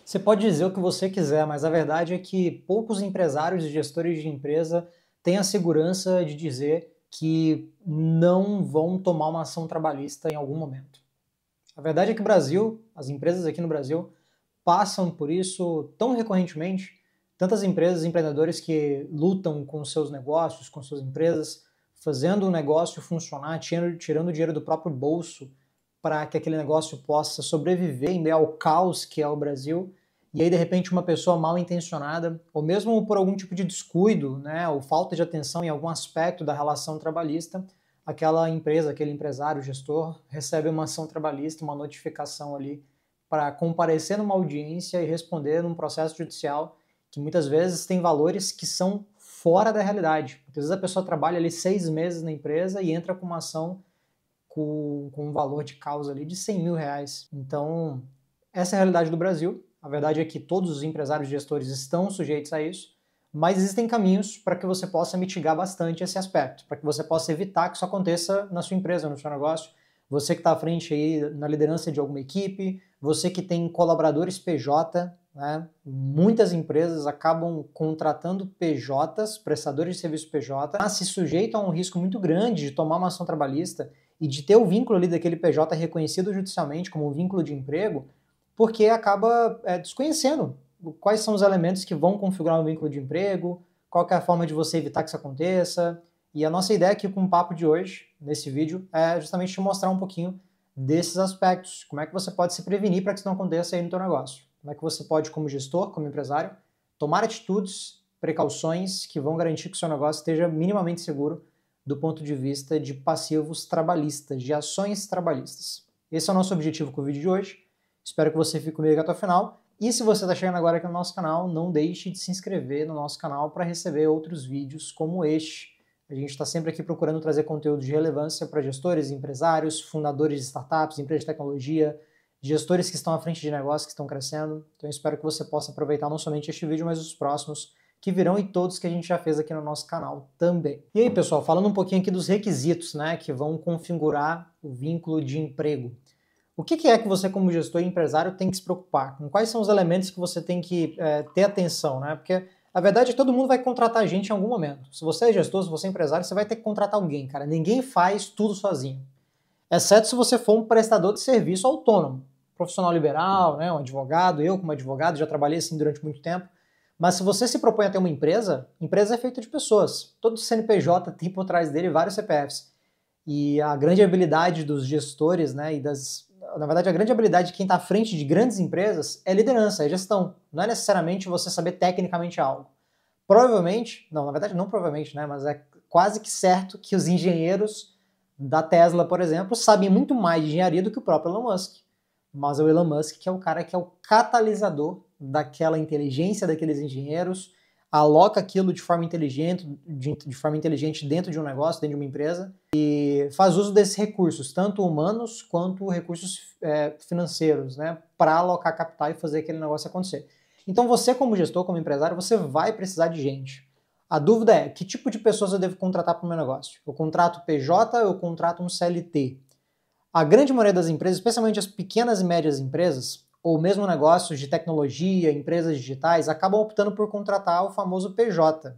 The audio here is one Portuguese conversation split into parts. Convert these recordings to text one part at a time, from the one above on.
Você pode dizer o que você quiser, mas a verdade é que poucos empresários e gestores de empresa têm a segurança de dizer que não vão tomar uma ação trabalhista em algum momento. A verdade é que o Brasil, as empresas aqui no Brasil, passam por isso tão recorrentemente. Tantas empresas e empreendedores que lutam com seus negócios, com suas empresas, fazendo o negócio funcionar, tirando o dinheiro do próprio bolso para que aquele negócio possa sobreviver em meio ao caos que é o Brasil. E aí, de repente, uma pessoa mal intencionada, ou mesmo por algum tipo de descuido, né, ou falta de atenção em algum aspecto da relação trabalhista, aquela empresa, aquele empresário, gestor, recebe uma ação trabalhista, uma notificação ali para comparecer numa audiência e responder num processo judicial que muitas vezes tem valores que são fora da realidade. Às vezes a pessoa trabalha ali 6 meses na empresa e entra com uma ação com um valor de causa ali de 100 mil reais. Então, essa é a realidade do Brasil. A verdade é que todos os empresários e gestores estão sujeitos a isso, mas existem caminhos para que você possa mitigar bastante esse aspecto, para que você possa evitar que isso aconteça na sua empresa, no seu negócio. Você que está à frente aí na liderança de alguma equipe, você que tem colaboradores PJ, né? Muitas empresas acabam contratando PJs, prestadores de serviço PJ, mas se sujeitam a um risco muito grande de tomar uma ação trabalhista e de ter o vínculo ali daquele PJ reconhecido judicialmente como um vínculo de emprego, porque acaba desconhecendo quais são os elementos que vão configurar um vínculo de emprego, qual que é a forma de você evitar que isso aconteça. E a nossa ideia aqui com o papo de hoje, nesse vídeo, é justamente te mostrar um pouquinho desses aspectos. Como é que você pode se prevenir para que isso não aconteça aí no teu negócio? Como é que você pode, como gestor, como empresário, tomar atitudes, precauções que vão garantir que o seu negócio esteja minimamente seguro do ponto de vista de passivos trabalhistas, de ações trabalhistas. Esse é o nosso objetivo com o vídeo de hoje. Espero que você fique comigo até o final. E se você está chegando agora aqui no nosso canal, não deixe de se inscrever no nosso canal para receber outros vídeos como este. A gente está sempre aqui procurando trazer conteúdo de relevância para gestores, empresários, fundadores de startups, empresas de tecnologia, gestores que estão à frente de negócios que estão crescendo. Então eu espero que você possa aproveitar não somente este vídeo, mas os próximos que virão e todos que a gente já fez aqui no nosso canal também. E aí, pessoal, falando um pouquinho aqui dos requisitos, né, que vão configurar o vínculo de emprego. O que é que você, como gestor e empresário, tem que se preocupar? Com quais são os elementos que você tem que ter atenção, né? Porque a verdade é que todo mundo vai contratar a gente em algum momento. Se você é gestor, se você é empresário, você vai ter que contratar alguém, cara. Ninguém faz tudo sozinho. Exceto se você for um prestador de serviço autônomo, profissional liberal, né, um advogado. Eu, como advogado, já trabalhei assim durante muito tempo. Mas se você se propõe a ter uma empresa é feita de pessoas. Todo CNPJ tem por trás dele vários CPFs. E a grande habilidade dos gestores, né, na verdade, a grande habilidade de quem está à frente de grandes empresas é liderança, é gestão. Não é necessariamente você saber tecnicamente algo. Provavelmente, não, na verdade não provavelmente, né, mas é quase que certo que os engenheiros da Tesla, por exemplo, sabem muito mais de engenharia do que o próprio Elon Musk. Mas é o Elon Musk que é o cara que é o catalisador daquela inteligência daqueles engenheiros, aloca aquilo de forma inteligente, dentro de um negócio, dentro de uma empresa, e faz uso desses recursos, tanto humanos quanto recursos financeiros, né, para alocar capital e fazer aquele negócio acontecer. Então você, como gestor, como empresário, você vai precisar de gente. A dúvida é, que tipo de pessoas eu devo contratar para o meu negócio? Eu contrato PJ ou eu contrato um CLT? A grande maioria das empresas, especialmente as pequenas e médias empresas, ou mesmo negócios de tecnologia, empresas digitais, acabam optando por contratar o famoso PJ,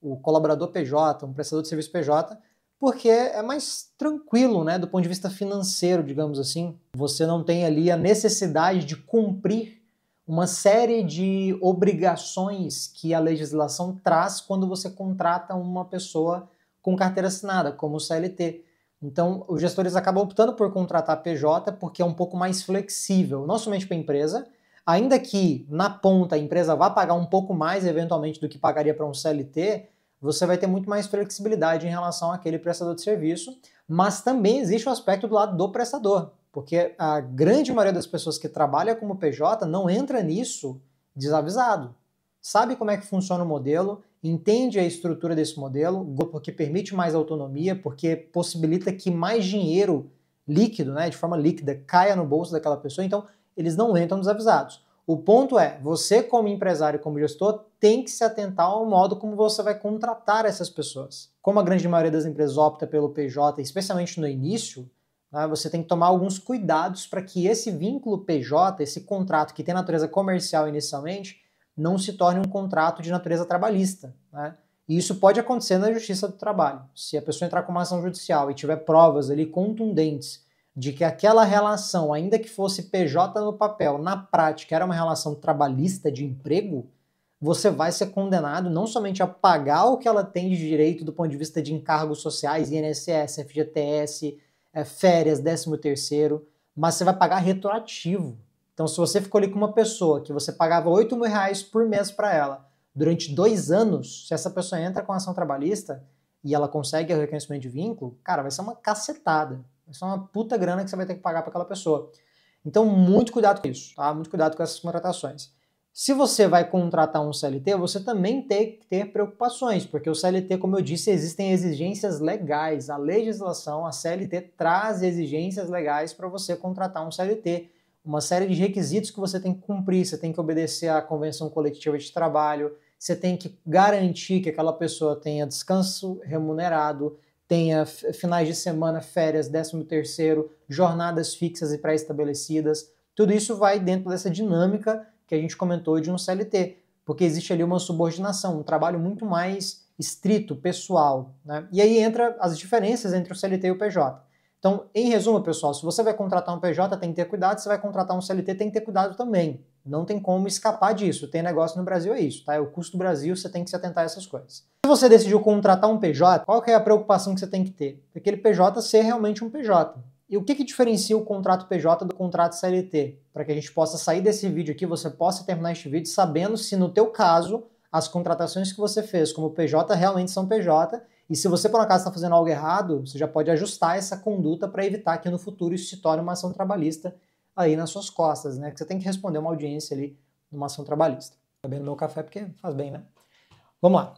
o colaborador PJ, um prestador de serviço PJ, porque é mais tranquilo, né, do ponto de vista financeiro, digamos assim. Você não tem ali a necessidade de cumprir uma série de obrigações que a legislação traz quando você contrata uma pessoa com carteira assinada, como o CLT. Então, os gestores acabam optando por contratar PJ porque é um pouco mais flexível, não somente para a empresa, ainda que na ponta a empresa vá pagar um pouco mais eventualmente do que pagaria para um CLT, você vai ter muito mais flexibilidade em relação àquele prestador de serviço, mas também existe o aspecto do lado do prestador, porque a grande maioria das pessoas que trabalha como PJ não entra nisso desavisado. Sabe como é que funciona o modelo, entende a estrutura desse modelo, porque permite mais autonomia, porque possibilita que mais dinheiro líquido, né, de forma líquida, caia no bolso daquela pessoa, então eles não entram desavisados. O ponto é, você como empresário, como gestor, tem que se atentar ao modo como você vai contratar essas pessoas. Como a grande maioria das empresas opta pelo PJ, especialmente no início, Tá? Você tem que tomar alguns cuidados para que esse vínculo PJ, esse contrato que tem natureza comercial inicialmente, não se torne um contrato de natureza trabalhista. Né? E isso pode acontecer na Justiça do Trabalho. Se a pessoa entrar com uma ação judicial e tiver provas ali contundentes de que aquela relação, ainda que fosse PJ no papel, na prática era uma relação trabalhista de emprego, você vai ser condenado não somente a pagar o que ela tem de direito do ponto de vista de encargos sociais, INSS, FGTS, férias, 13º, mas você vai pagar retroativo. Então, se você ficou ali com uma pessoa que você pagava R$ 8.000 por mês para ela, durante 2 anos, se essa pessoa entra com ação trabalhista e ela consegue o reconhecimento de vínculo, cara, vai ser uma cacetada. Vai ser uma puta grana que você vai ter que pagar para aquela pessoa. Então, muito cuidado com isso, tá? Muito cuidado com essas contratações. Se você vai contratar um CLT, você também tem que ter preocupações, porque o CLT, como eu disse, existem exigências legais. A legislação, a CLT, traz exigências legais para você contratar um CLT. Uma série de requisitos que você tem que cumprir, você tem que obedecer à Convenção Coletiva de Trabalho, você tem que garantir que aquela pessoa tenha descanso remunerado, tenha finais de semana, férias, 13º, jornadas fixas e pré-estabelecidas. Tudo isso vai dentro dessa dinâmica que a gente comentou de um CLT, porque existe ali uma subordinação, um trabalho muito mais estrito, pessoal. Né? E aí entra as diferenças entre o CLT e o PJ. Então, em resumo, pessoal, se você vai contratar um PJ, tem que ter cuidado, se vai contratar um CLT, tem que ter cuidado também. Não tem como escapar disso. Tem negócio no Brasil, é isso, tá? É o custo do Brasil, você tem que se atentar a essas coisas. Se você decidiu contratar um PJ, qual que é a preocupação que você tem que ter? Aquele PJ ser realmente um PJ. E o que diferencia o contrato PJ do contrato CLT? Para que a gente possa sair desse vídeo aqui, você possa terminar este vídeo sabendo se no teu caso as contratações que você fez como PJ realmente são PJ, e se você por acaso está fazendo algo errado, você já pode ajustar essa conduta para evitar que no futuro isso se torne uma ação trabalhista aí nas suas costas, né? Que você tem que responder uma audiência ali numa ação trabalhista. Tá bebendo meu café porque faz bem, né? Vamos lá.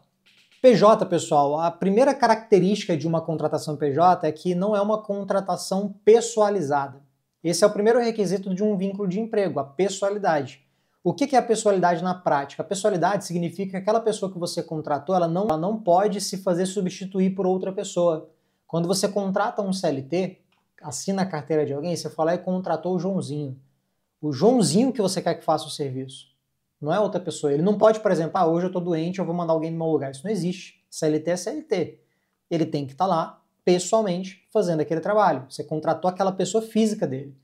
PJ, pessoal, a primeira característica de uma contratação PJ é que não é uma contratação pessoalidade. Esse é o primeiro requisito de um vínculo de emprego, a pessoalidade. O que é a pessoalidade na prática? A pessoalidade significa que aquela pessoa que você contratou, ela não pode se fazer substituir por outra pessoa. Quando você contrata um CLT, assina a carteira de alguém, você fala e contratou o Joãozinho. O Joãozinho que você quer que faça o serviço. Não é outra pessoa. Ele não pode, por exemplo, hoje eu estou doente, eu vou mandar alguém no meu lugar. Isso não existe. CLT é CLT. Ele tem que estar lá, pessoalmente, fazendo aquele trabalho. Você contratou aquela pessoa física dele.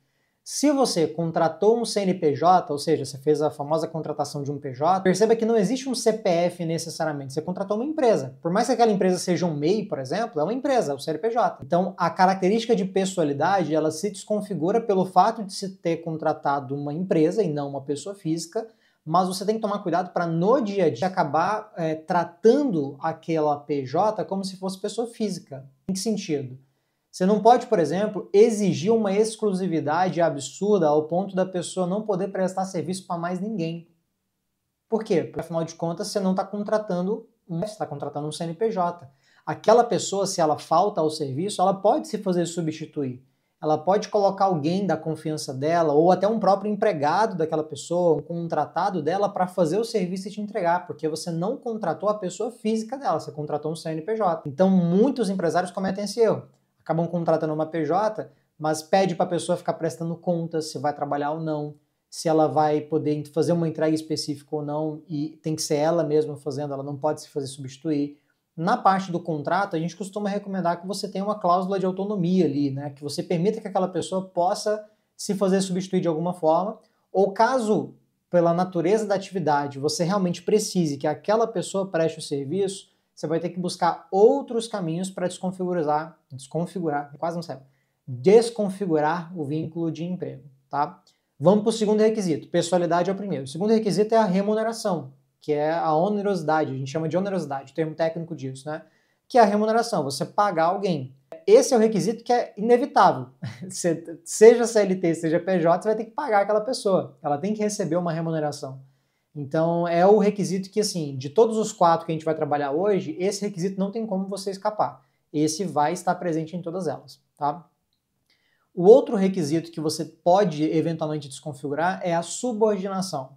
Se você contratou um CNPJ, ou seja, você fez a famosa contratação de um PJ, perceba que não existe um CPF necessariamente. Você contratou uma empresa. Por mais que aquela empresa seja um MEI, por exemplo, é uma empresa, é o CNPJ. Então, a característica de pessoalidade, ela se desconfigura pelo fato de se ter contratado uma empresa e não uma pessoa física, mas você tem que tomar cuidado para no dia a dia acabar tratando aquela PJ como se fosse pessoa física. Em que sentido? Você não pode, por exemplo, exigir uma exclusividade absurda ao ponto da pessoa não poder prestar serviço para mais ninguém. Por quê? Porque, afinal de contas, você não está contratando você está contratando um CNPJ. Aquela pessoa, se ela falta ao serviço, ela pode se fazer substituir. Ela pode colocar alguém da confiança dela, ou até um próprio empregado daquela pessoa, um contratado dela, para fazer o serviço e te entregar, porque você não contratou a pessoa física dela, você contratou um CNPJ. Então, muitos empresários cometem esse erro. Acabam contratando uma PJ, mas pede para a pessoa ficar prestando contas se vai trabalhar ou não, se ela vai poder fazer uma entrega específica ou não, e tem que ser ela mesma fazendo, ela não pode se fazer substituir. Na parte do contrato, a gente costuma recomendar que você tenha uma cláusula de autonomia ali, né? Que você permita que aquela pessoa possa se fazer substituir de alguma forma, ou caso, pela natureza da atividade, você realmente precise que aquela pessoa preste o serviço, você vai ter que buscar outros caminhos para desconfigurar o vínculo de emprego, tá? Vamos para o segundo requisito. Pessoalidade é o primeiro. O segundo requisito é a remuneração, que é a onerosidade, a gente chama de onerosidade, o termo técnico disso, né? Que é a remuneração, você pagar alguém. Esse é o requisito que é inevitável. Seja CLT, seja PJ, você vai ter que pagar aquela pessoa. Ela tem que receber uma remuneração. Então, é o requisito que, assim, de todos os 4 que a gente vai trabalhar hoje, esse requisito não tem como você escapar. Esse vai estar presente em todas elas, tá? O outro requisito que você pode eventualmente desconfigurar é a subordinação.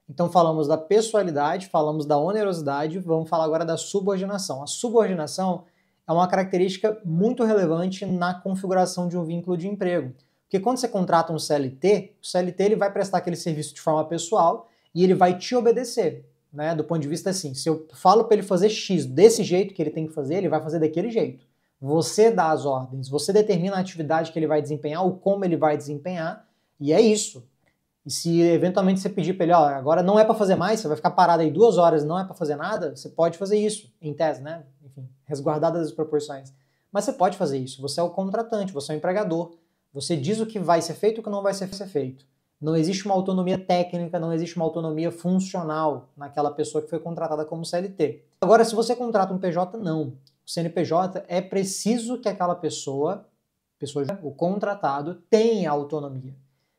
Então falamos da pessoalidade, falamos da onerosidade, vamos falar agora da subordinação. A subordinação é uma característica muito relevante na configuração de um vínculo de emprego. Porque quando você contrata um CLT, o CLT ele vai prestar aquele serviço de forma pessoal e ele vai te obedecer, né? Do ponto de vista assim, se eu falo para ele fazer X desse jeito que ele tem que fazer, ele vai fazer daquele jeito. Você dá as ordens, você determina a atividade que ele vai desempenhar, ou como ele vai desempenhar, e é isso. E se eventualmente você pedir para ele, ó, agora não é para fazer mais, você vai ficar parado aí 2 horas e não é para fazer nada, você pode fazer isso, em tese, né? Enfim, resguardadas as proporções. Mas você pode fazer isso, você é o contratante, você é o empregador. Você diz o que vai ser feito e o que não vai ser feito. Não existe uma autonomia técnica, não existe uma autonomia funcional naquela pessoa que foi contratada como CLT. Agora, se você contrata um PJ, não. O CNPJ é preciso que aquela pessoa, o contratado, tenha autonomia.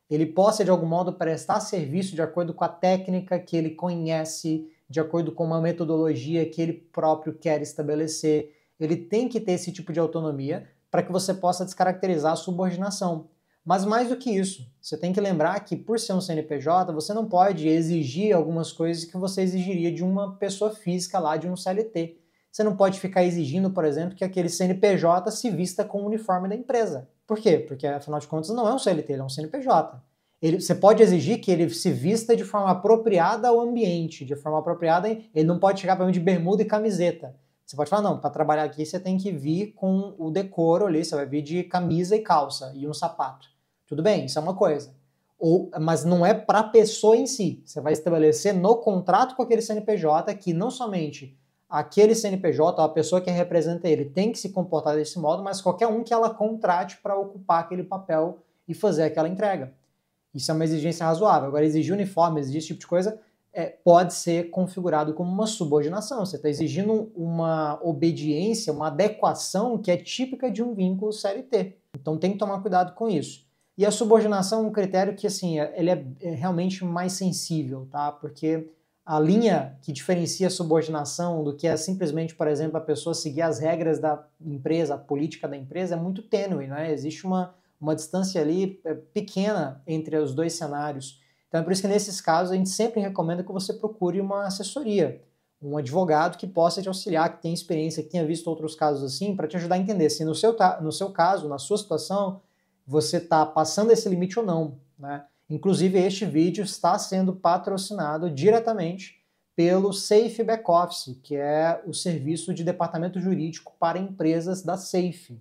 Ele possa, de algum modo, prestar serviço de acordo com a técnica que ele conhece, de acordo com uma metodologia que ele próprio quer estabelecer. Ele tem que ter esse tipo de autonomia para que você possa descaracterizar a subordinação. Mas mais do que isso, você tem que lembrar que por ser um CNPJ, você não pode exigir algumas coisas que você exigiria de uma pessoa física lá, de um CLT. Você não pode ficar exigindo, por exemplo, que aquele CNPJ se vista com o uniforme da empresa. Por quê? Porque, afinal de contas, não é um CLT, ele é um CNPJ. Você pode exigir que ele se vista de forma apropriada ao ambiente, de forma apropriada, ele não pode chegar para mim de bermuda e camiseta. Você pode falar, não, para trabalhar aqui você tem que vir com o decoro ali, você vai vir de camisa e calça e um sapato. Tudo bem, isso é uma coisa. Mas não é para a pessoa em si. Você vai estabelecer no contrato com aquele CNPJ que não somente aquele CNPJ, a pessoa que representa ele, tem que se comportar desse modo, mas qualquer um que ela contrate para ocupar aquele papel e fazer aquela entrega. Isso é uma exigência razoável. Agora, exigir uniforme, exigir esse tipo de coisa, pode ser configurado como uma subordinação. Você está exigindo uma obediência, uma adequação que é típica de um vínculo CLT. Então tem que tomar cuidado com isso. E a subordinação é um critério que, assim, ele é realmente mais sensível, tá? Porque a linha que diferencia a subordinação do que é simplesmente, por exemplo, a pessoa seguir as regras da empresa, a política da empresa, é muito tênue, né? Existe uma distância ali pequena entre os dois cenários. Então é por isso que nesses casos a gente sempre recomenda que você procure uma assessoria, um advogado que possa te auxiliar, que tenha experiência, que tenha visto outros casos assim, para te ajudar a entender se no seu caso, na sua situação, você está passando esse limite ou não, né? Inclusive este vídeo está sendo patrocinado diretamente pelo Safe Back Office, que é o serviço de departamento jurídico para empresas da Safe.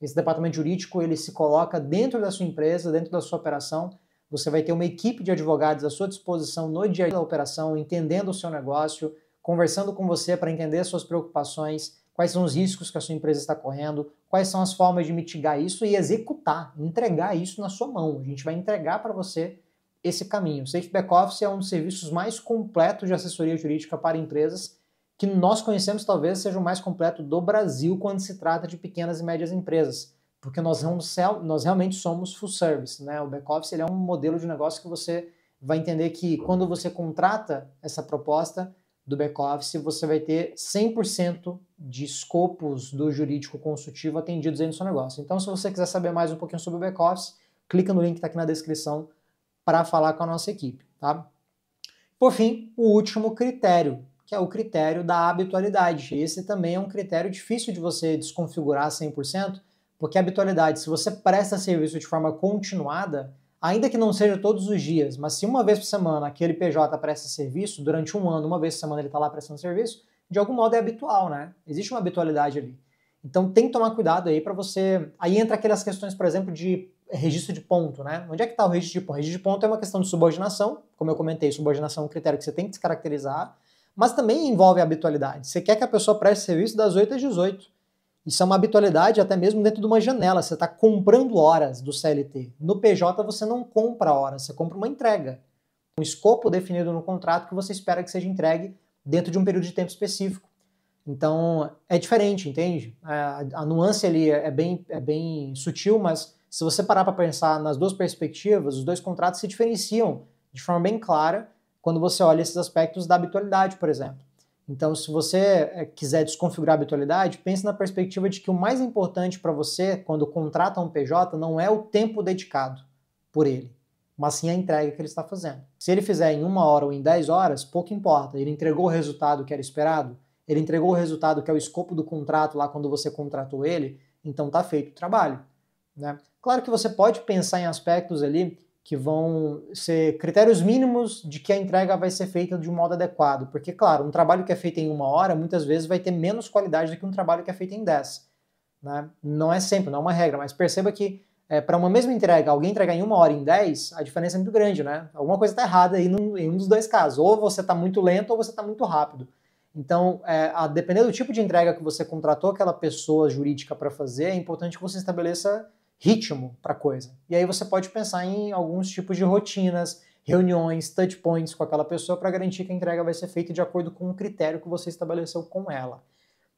Esse departamento jurídico ele se coloca dentro da sua empresa, dentro da sua operação. Você vai ter uma equipe de advogados à sua disposição no dia a dia da operação, entendendo o seu negócio, conversando com você para entender as suas preocupações, quais são os riscos que a sua empresa está correndo, quais são as formas de mitigar isso e executar, entregar isso na sua mão. A gente vai entregar para você esse caminho. O Safe Back Office é um dos serviços mais completos de assessoria jurídica para empresas que nós conhecemos, talvez seja o mais completo do Brasil quando se trata de pequenas e médias empresas, porque nós realmente somos full service, né? O back office ele é um modelo de negócio que você vai entender que quando você contrata essa proposta do back office, você vai ter 100% de escopos do jurídico consultivo atendidos aí no seu negócio. Então, se você quiser saber mais um pouquinho sobre o back office, clica no link que está aqui na descrição para falar com a nossa equipe, tá? Por fim, o último critério, que é o critério da habitualidade. Esse também é um critério difícil de você desconfigurar 100%, porque a habitualidade, se você presta serviço de forma continuada, ainda que não seja todos os dias, mas se uma vez por semana aquele PJ presta serviço, durante um ano, uma vez por semana ele está lá prestando serviço, de algum modo é habitual, né? Existe uma habitualidade ali. Então tem que tomar cuidado aí para você... Aí entra aquelas questões, por exemplo, de registro de ponto, né? Onde é que está o registro de ponto? O registro de ponto é uma questão de subordinação, como eu comentei, subordinação é um critério que você tem que descaracterizar, mas também envolve a habitualidade. Você quer que a pessoa preste serviço das 8 às 18. Isso é uma habitualidade até mesmo dentro de uma janela. Você está comprando horas do CLT. No PJ você não compra horas, você compra uma entrega. Um escopo definido no contrato que você espera que seja entregue dentro de um período de tempo específico. Então é diferente, entende? A nuance ali é bem sutil, mas se você parar para pensar nas duas perspectivas, os dois contratos se diferenciam de forma bem clara quando você olha esses aspectos da habitualidade, por exemplo. Então, se você quiser desconfigurar a habitualidade, pense na perspectiva de que o mais importante para você, quando contrata um PJ, não é o tempo dedicado por ele, mas sim a entrega que ele está fazendo. Se ele fizer em 1 hora ou em 10 horas, pouco importa. Ele entregou o resultado que era esperado, ele entregou o resultado que é o escopo do contrato lá quando você contratou ele, então tá feito o trabalho, né? Claro que você pode pensar em aspectos ali que vão ser critérios mínimos de que a entrega vai ser feita de um modo adequado, porque, claro, um trabalho que é feito em 1 hora, muitas vezes vai ter menos qualidade do que um trabalho que é feito em 10, né? Não é sempre, não é uma regra, mas perceba que para uma mesma entrega, alguém entregar em 1 hora e em 10, a diferença é muito grande, né? Alguma coisa está errada aí em um dos dois casos, ou você está muito lento ou você está muito rápido. Então, a depender do tipo de entrega que você contratou aquela pessoa jurídica para fazer, é importante que você estabeleça ritmo para a coisa. E aí você pode pensar em alguns tipos de rotinas, reuniões, touch points com aquela pessoa para garantir que a entrega vai ser feita de acordo com o critério que você estabeleceu com ela.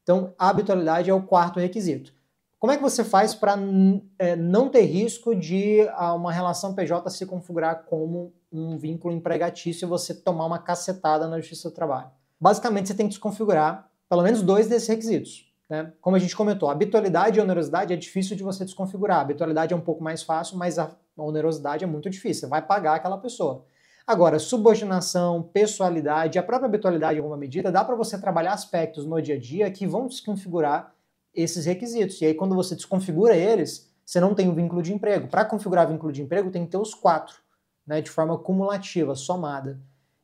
Então, a habitualidade é o quarto requisito. Como é que você faz para não ter risco de uma relação PJ se configurar como um vínculo empregatício e você tomar uma cacetada na Justiça do Trabalho? Basicamente, você tem que desconfigurar pelo menos 2 desses requisitos, né? Como a gente comentou, a habitualidade e a onerosidade é difícil de você desconfigurar. A habitualidade é um pouco mais fácil, mas a onerosidade é muito difícil. Você vai pagar aquela pessoa. Agora, subordinação, pessoalidade, a própria habitualidade em alguma medida, dá para você trabalhar aspectos no dia a dia que vão desconfigurar esses requisitos. E aí, quando você desconfigura eles, você não tem um vínculo de emprego. Para configurar vínculo de emprego, tem que ter os 4, né, de forma cumulativa, somada.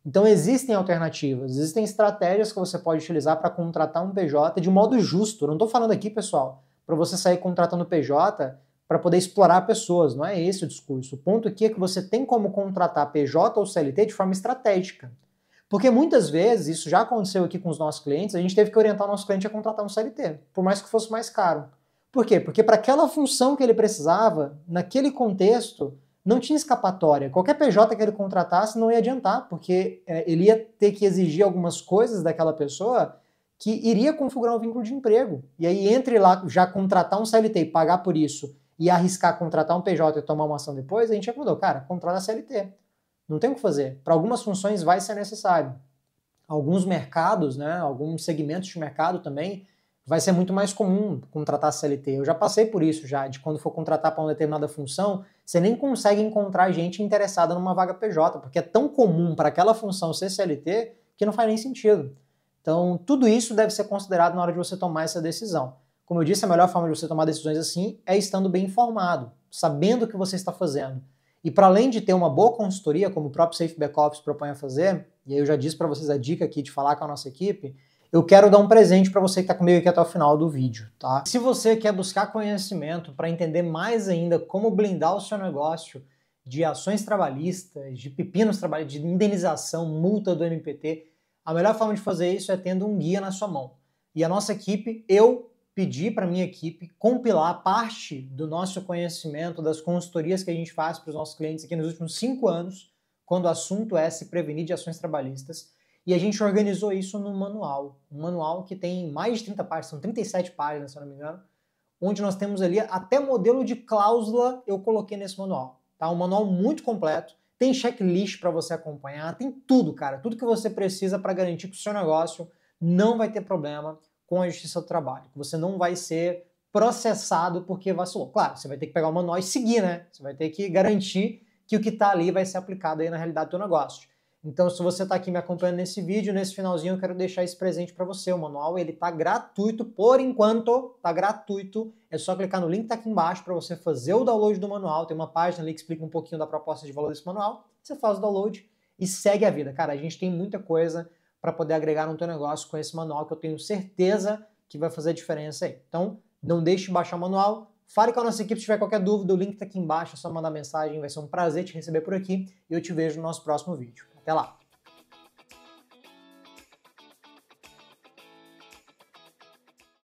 Então, existem alternativas, existem estratégias que você pode utilizar para contratar um PJ de modo justo. Eu não estou falando aqui, pessoal, para você sair contratando PJ para poder explorar pessoas, não é esse o discurso. O ponto aqui é que você tem como contratar PJ ou CLT de forma estratégica. Porque muitas vezes, isso já aconteceu aqui com os nossos clientes, a gente teve que orientar o nosso cliente a contratar um CLT, por mais que fosse mais caro. Por quê? Porque para aquela função que ele precisava, naquele contexto, não tinha escapatória. Qualquer PJ que ele contratasse não ia adiantar, porque ele ia ter que exigir algumas coisas daquela pessoa que iria configurar um vínculo de emprego. E aí, entre lá, já contratar um CLT e pagar por isso, e arriscar contratar um PJ e tomar uma ação depois, a gente já mudou. Cara, contrata CLT. Não tem o que fazer. Para algumas funções vai ser necessário. Alguns mercados, né, alguns segmentos de mercado também, vai ser muito mais comum contratar CLT. Eu já passei por isso já, de quando for contratar para uma determinada função, você nem consegue encontrar gente interessada numa vaga PJ, porque é tão comum para aquela função ser CLT que não faz nem sentido. Então, tudo isso deve ser considerado na hora de você tomar essa decisão. Como eu disse, a melhor forma de você tomar decisões assim é estando bem informado, sabendo o que você está fazendo. E para além de ter uma boa consultoria, como o próprio Safe Back Office propõe a fazer, e aí eu já disse para vocês a dica aqui de falar com a nossa equipe, eu quero dar um presente para você que está comigo aqui até o final do vídeo, tá? Se você quer buscar conhecimento para entender mais ainda como blindar o seu negócio de ações trabalhistas, de pepinos trabalhistas, de indenização, multa do MPT, a melhor forma de fazer isso é tendo um guia na sua mão. E a nossa equipe, eu pedi para a minha equipe compilar parte do nosso conhecimento, das consultorias que a gente faz para os nossos clientes aqui nos últimos 5 anos, quando o assunto é se prevenir de ações trabalhistas, e a gente organizou isso num manual, um manual que tem mais de 30 páginas, são 37 páginas, se eu não me engano, onde nós temos ali até modelo de cláusula eu coloquei nesse manual, tá? Um manual muito completo, tem checklist para você acompanhar, tem tudo, cara, tudo que você precisa para garantir que o seu negócio não vai ter problema com a Justiça do Trabalho, que você não vai ser processado porque vacilou. Claro, você vai ter que pegar o manual e seguir, né? Você vai ter que garantir que o que está ali vai ser aplicado aí na realidade do teu negócio. Então, se você está aqui me acompanhando nesse vídeo, nesse finalzinho, eu quero deixar esse presente para você. O manual, ele tá gratuito, por enquanto, tá gratuito. É só clicar no link que tá aqui embaixo para você fazer o download do manual. Tem uma página ali que explica um pouquinho da proposta de valor desse manual. Você faz o download e segue a vida. Cara, a gente tem muita coisa para poder agregar no teu negócio com esse manual que eu tenho certeza que vai fazer a diferença aí. Então, não deixe de baixar o manual. Fale com a nossa equipe se tiver qualquer dúvida, o link está aqui embaixo, é só mandar mensagem, vai ser um prazer te receber por aqui e eu te vejo no nosso próximo vídeo. Até lá!